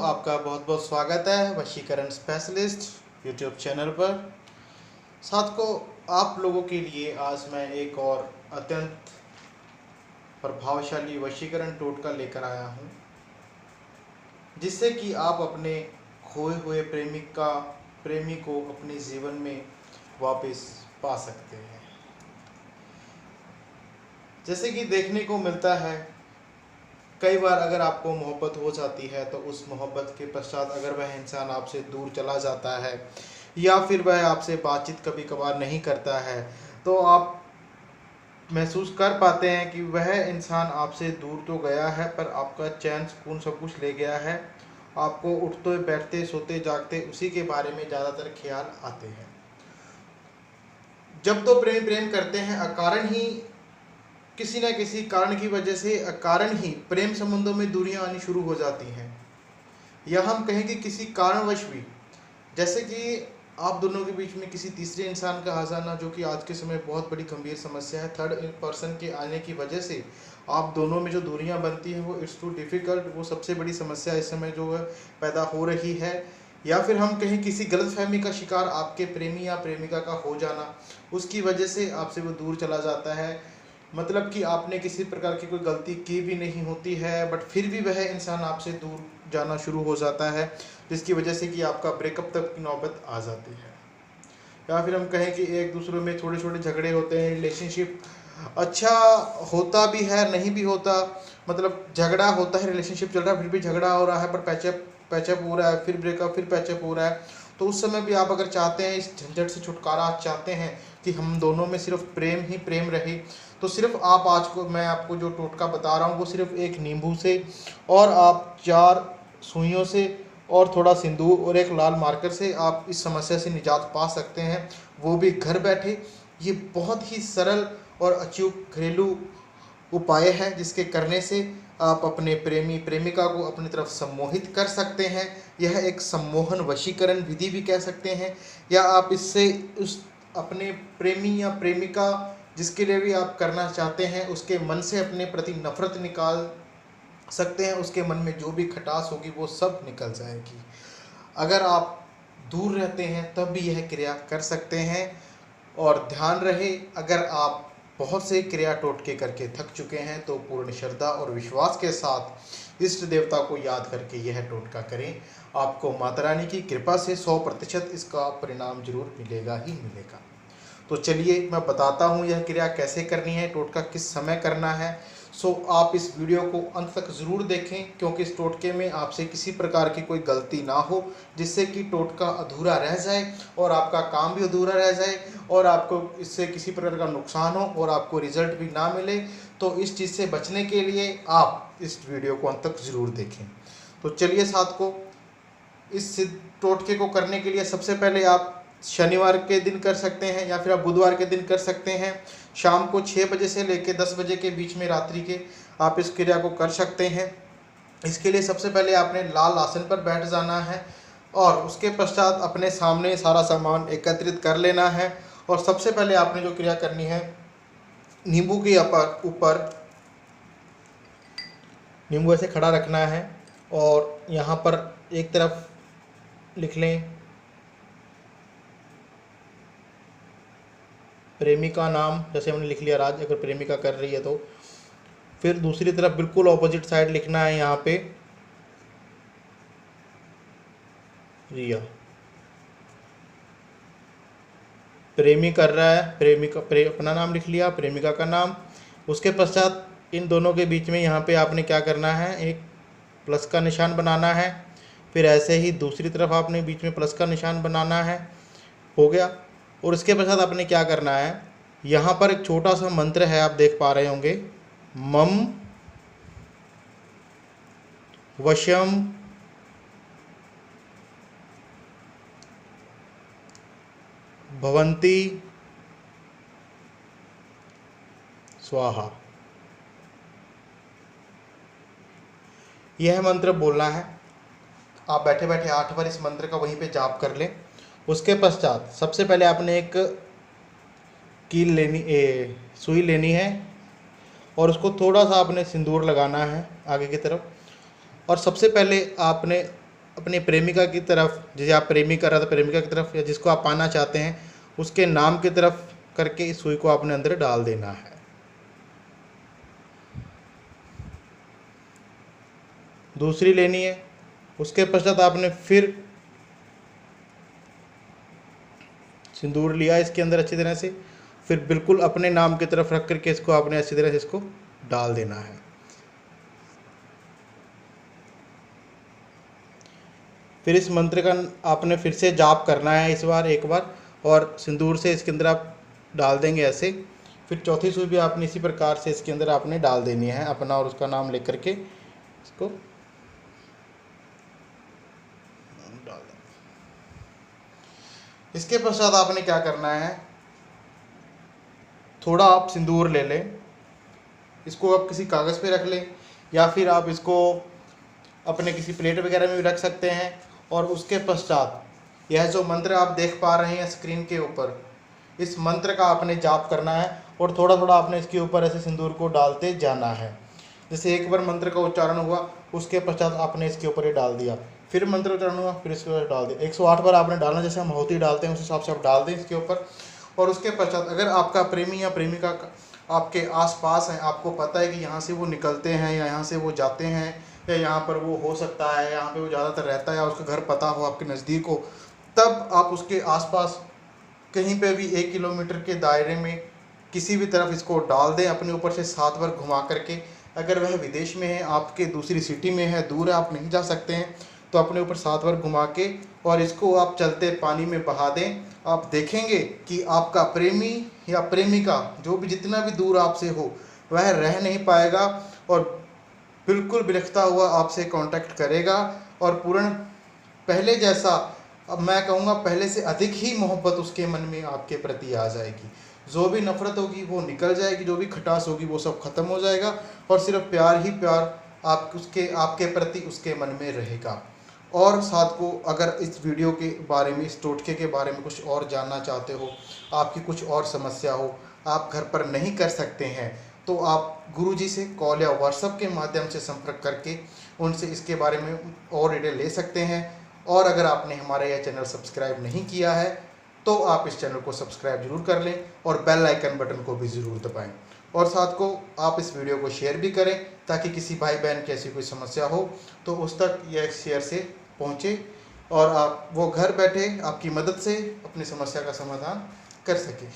आपका बहुत बहुत स्वागत है वशीकरण स्पेशलिस्ट यूट्यूब चैनल पर। साथ को आप लोगों के लिए आज मैं एक और अत्यंत प्रभावशाली वशीकरण टोटका लेकर आया हूं, जिससे कि आप अपने खोए हुए प्रेमी को अपने जीवन में वापस पा सकते हैं। जैसे कि देखने को मिलता है, कई बार अगर आपको मोहब्बत हो जाती है तो उस मोहब्बत के पश्चात अगर वह इंसान आपसे दूर चला जाता है या फिर वह आपसे बातचीत कभी कभार नहीं करता है, तो आप महसूस कर पाते हैं कि वह इंसान आपसे दूर तो गया है पर आपका चैन सुकून सब कुछ ले गया है। आपको उठते बैठते सोते जागते उसी के बारे में ज़्यादातर ख्याल आते हैं। जब तो प्रेम करते हैं अकारण ही, किसी न किसी कारण की वजह से अकारण ही प्रेम संबंधों में दूरियां आनी शुरू हो जाती हैं, या हम कहें कि किसी कारणवश भी, जैसे कि आप दोनों के बीच में किसी तीसरे इंसान का आ जाना, जो कि आज के समय बहुत बड़ी गंभीर समस्या है। थर्ड पर्सन के आने की वजह से आप दोनों में जो दूरियां बनती हैं वो इट्स टू डिफ़िकल्ट, वो सबसे बड़ी समस्या इस समय जो है पैदा हो रही है। या फिर हम कहें किसी गलतफहमी का शिकार आपके प्रेमी या प्रेमिका का हो जाना, उसकी वजह से आपसे वो दूर चला जाता है। मतलब कि आपने किसी प्रकार की कोई गलती की भी नहीं होती है, बट फिर भी वह इंसान आपसे दूर जाना शुरू हो जाता है, जिसकी वजह से कि आपका ब्रेकअप तक की नौबत आ जाती है। या फिर हम कहें कि एक दूसरे में छोटे छोटे झगड़े होते हैं, रिलेशनशिप अच्छा होता भी है नहीं भी होता, मतलब झगड़ा होता है, रिलेशनशिप चल रहा है फिर भी झगड़ा हो रहा है, पर पैचअप हो रहा है, फिर ब्रेकअप, फिर पैचअप हो रहा है। तो उस समय भी आप अगर चाहते हैं, इस झंझट से छुटकारा चाहते हैं कि हम दोनों में सिर्फ प्रेम ही प्रेम रहे, तो सिर्फ आप आज को मैं आपको जो टोटका बता रहा हूँ वो सिर्फ एक नींबू से और आप 4 सुइयों से और थोड़ा सिंदूर और एक लाल मार्कर से आप इस समस्या से निजात पा सकते हैं, वो भी घर बैठे। ये बहुत ही सरल और अचूक घरेलू उपाय है, जिसके करने से आप अपने प्रेमी प्रेमिका को अपनी तरफ सम्मोहित कर सकते हैं। यह एक सम्मोहन वशीकरण विधि भी कह सकते हैं, या आप इससे उस अपने प्रेमी या प्रेमिका जिसके लिए भी आप करना चाहते हैं उसके मन से अपने प्रति नफरत निकाल सकते हैं। उसके मन में जो भी खटास होगी वो सब निकल जाएगी। अगर आप दूर रहते हैं तब भी यह क्रिया कर सकते हैं। और ध्यान रहे, अगर आप बहुत से क्रिया टोटके करके थक चुके हैं तो पूर्ण श्रद्धा और विश्वास के साथ इष्ट देवता को याद करके यह टोटका करें। आपको माता रानी की कृपा से 100% इसका परिणाम जरूर मिलेगा ही मिलेगा। तो चलिए मैं बताता हूँ यह क्रिया कैसे करनी है, टोटका किस समय करना है। सो आप इस वीडियो को अंत तक ज़रूर देखें, क्योंकि इस टोटके में आपसे किसी प्रकार की कोई गलती ना हो, जिससे कि टोटका अधूरा रह जाए और आपका काम भी अधूरा रह जाए और आपको इससे किसी प्रकार का नुकसान हो और आपको रिजल्ट भी ना मिले। तो इस चीज़ से बचने के लिए आप इस वीडियो को अंत तक ज़रूर देखें। तो चलिए साथ को इस टोटके को करने के लिए सबसे पहले आप शनिवार के दिन कर सकते हैं या फिर आप बुधवार के दिन कर सकते हैं। शाम को 6 बजे से लेकर 10 बजे के बीच में रात्रि के आप इस क्रिया को कर सकते हैं। इसके लिए सबसे पहले आपने लाल आसन पर बैठ जाना है और उसके पश्चात अपने सामने सारा सामान एकत्रित कर लेना है। और सबसे पहले आपने जो क्रिया करनी है, नींबू के ऊपर नींबू ऐसे खड़ा रखना है और यहाँ पर एक तरफ लिख लें प्रेमिका नाम, जैसे हमने लिख लिया राज, अगर प्रेमिका कर रही है तो। फिर दूसरी तरफ बिल्कुल ऑपोजिट साइड लिखना है यहाँ पे रिया। प्रेमी कर रहा है, प्रेमिका अपना नाम लिख लिया, प्रेमिका का नाम। उसके पश्चात इन दोनों के बीच में यहाँ पे आपने क्या करना है, एक प्लस का निशान बनाना है। फिर ऐसे ही दूसरी तरफ आपने बीच में प्लस का निशान बनाना है। हो गया। और इसके पश्चात आपने क्या करना है, यहाँ पर एक छोटा सा मंत्र है, आप देख पा रहे होंगे, मम वशम भवंती स्वाहा। यह मंत्र बोलना है। आप बैठे बैठे 8 बार इस मंत्र का वहीं पे जाप कर लें। उसके पश्चात सबसे पहले आपने एक कील लेनी सुई लेनी है और उसको थोड़ा सा आपने सिंदूर लगाना है आगे की तरफ। और सबसे पहले आपने अपनी प्रेमिका की तरफ, जैसे आप प्रेमी कर रहा था प्रेमिका की तरफ, या जिसको आप पाना चाहते हैं उसके नाम की तरफ करके इस सुई को आपने अंदर डाल देना है। दूसरी लेनी है। उसके पश्चात आपने फिर सिंदूर लिया इसके अंदर अच्छी तरह से, फिर बिल्कुल अपने नाम की तरफ रख करके इसको आपने अच्छी तरह से इसको डाल देना है। फिर इस मंत्र का आपने फिर से जाप करना है इस बार एक बार, और सिंदूर से इसके अंदर आप डाल देंगे ऐसे। फिर चौथी सुई भी आपने इसी प्रकार से इसके अंदर आपने डाल देनी है, अपना और उसका नाम लेकर के इसको डाल दें। इसके पश्चात आपने क्या करना है, थोड़ा आप सिंदूर ले लें, इसको आप किसी कागज़ पे रख लें, या फिर आप इसको अपने किसी प्लेट वगैरह में भी रख सकते हैं। और उसके पश्चात यह जो मंत्र आप देख पा रहे हैं स्क्रीन के ऊपर, इस मंत्र का आपने जाप करना है और थोड़ा थोड़ा आपने इसके ऊपर ऐसे सिंदूर को डालते जाना है। जैसे एक बार मंत्र का उच्चारण हुआ, उसके पश्चात आपने इसके ऊपर ये डाल दिया, फिर मंत्र उच्चारण हुआ, फिर इसके ऊपर डाल दिया। 108 बार आपने डालना, जैसे हम होती डालते हैं उस हिसाब से आप डाल दें इसके ऊपर। और उसके पश्चात अगर आपका प्रेमी या प्रेमिका आपके आसपास है, आपको पता है कि यहाँ से वो निकलते हैं या यहाँ से वो जाते हैं या यहाँ पर वो हो सकता है, यहाँ पे वो ज़्यादातर रहता है, या उसका घर पता हो आपके नज़दीक हो, तब आप उसके आसपास कहीं पे भी 1 किलोमीटर के दायरे में किसी भी तरफ इसको डाल दें, अपने ऊपर से 7 बार घुमा करके। अगर वह विदेश में है, आपके दूसरी सिटी में है, दूर है, आप नहीं जा सकते हैं, तो अपने ऊपर 7 बार घुमा के और इसको आप चलते पानी में बहा दें। आप देखेंगे कि आपका प्रेमी या प्रेमिका जो भी जितना भी दूर आपसे हो वह रह नहीं पाएगा और बिल्कुल बिलखता हुआ आपसे कांटेक्ट करेगा, और पूर्ण पहले जैसा, अब मैं कहूँगा पहले से अधिक ही मोहब्बत उसके मन में आपके प्रति आ जाएगी। जो भी नफ़रत होगी वो निकल जाएगी, जो भी खटास होगी वो सब खत्म हो जाएगा, और सिर्फ प्यार ही प्यार आपके प्रति उसके मन में रहेगा। और साथ को अगर इस वीडियो के बारे में, इस टोटके के बारे में कुछ और जानना चाहते हो, आपकी कुछ और समस्या हो, आप घर पर नहीं कर सकते हैं, तो आप गुरुजी से कॉल या व्हाट्सएप के माध्यम से संपर्क करके उनसे इसके बारे में और डिटेल ले सकते हैं। और अगर आपने हमारा यह चैनल सब्सक्राइब नहीं किया है तो आप इस चैनल को सब्सक्राइब जरूर कर लें और बेल आइकन बटन को भी ज़रूर दबाएं। और साथ को आप इस वीडियो को शेयर भी करें, ताकि किसी भाई बहन की ऐसी कोई समस्या हो तो उस तक यह शेयर से पहुँचे और आप वो घर बैठे आपकी मदद से अपनी समस्या का समाधान कर सकें।